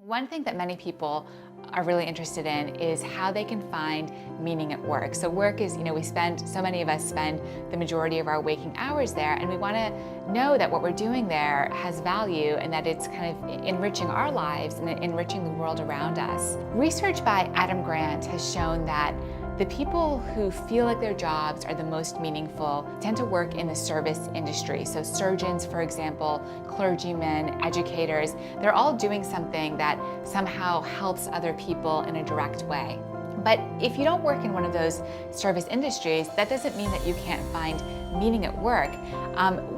One thing that many people are really interested in is how they can find meaning at work. So work is, so many of us spend the majority of our waking hours there, and we want to know that what we're doing there has value and that it's kind of enriching our lives and enriching the world around us. Research by Adam Grant has shown that the people who feel like their jobs are the most meaningful tend to work in the service industry. So surgeons, for example, clergymen, educators, they're all doing something that somehow helps other people in a direct way. But if you don't work in one of those service industries, that doesn't mean that you can't find meaning at work.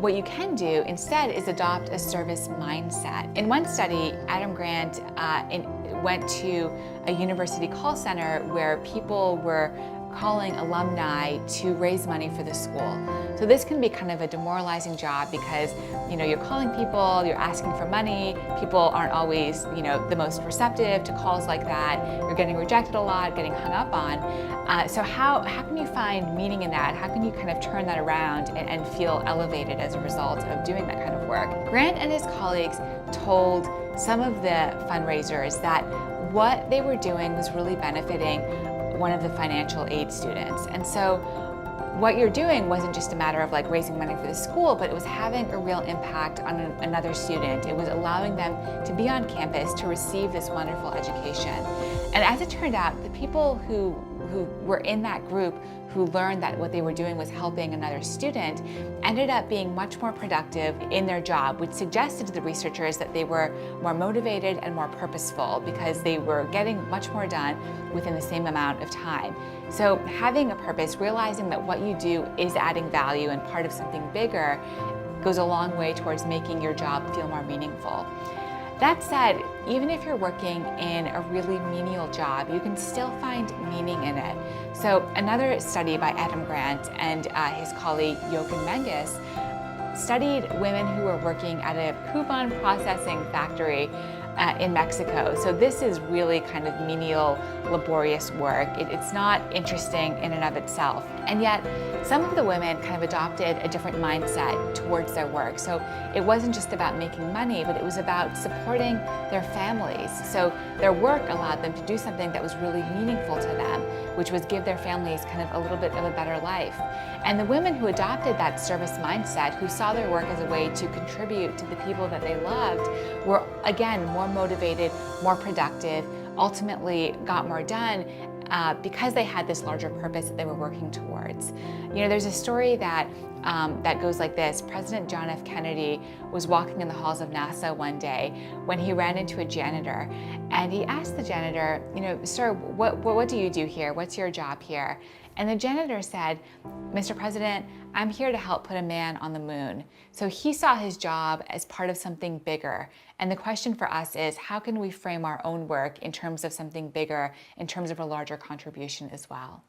What you can do instead is adopt a service mindset. In one study, Adam Grant went to a university call center where people were calling alumni to raise money for the school. So this can be kind of a demoralizing job because you're calling people, you're asking for money, people aren't always the most receptive to calls like that, you're getting rejected a lot, getting hung up on. So how can you find meaning in that? How can you kind of turn that around and feel elevated as a result of doing that kind of work? Grant and his colleagues told some of the fundraisers that what they were doing was really benefiting one of the financial aid students. And so what you're doing wasn't just a matter of like raising money for the school, but it was having a real impact on another student. It was allowing them to be on campus to receive this wonderful education. And as it turned out, the people who were in that group who learned that what they were doing was helping another student ended up being much more productive in their job, which suggested to the researchers that they were more motivated and more purposeful because they were getting much more done within the same amount of time. So having a purpose, realizing that what you do is adding value and part of something bigger goes a long way towards making your job feel more meaningful. That said, even if you're working in a really menial job, you can still find meaning in it. So another study by Adam Grant and his colleague Jochen Menges studied women who were working at a coupon processing factory in Mexico. So this is really kind of menial, laborious work. It's not interesting in and of itself. And yet, some of the women kind of adopted a different mindset towards their work. So it wasn't just about making money, but it was about supporting their families. So their work allowed them to do something that was really meaningful to them, which was give their families kind of a little bit of a better life. And the women who adopted that service mindset, who saw their work as a way to contribute to the people that they loved, were again more motivated, more productive, ultimately got more done because they had this larger purpose that they were working towards. There's a story that goes like this. President John F. Kennedy was walking in the halls of NASA one day when he ran into a janitor, and he asked the janitor, sir, what do you do here? What's your job here? And the janitor said, Mr. President, I'm here to help put a man on the moon. So he saw his job as part of something bigger. And the question for us is, how can we frame our own work in terms of something bigger, in terms of a larger contribution as well?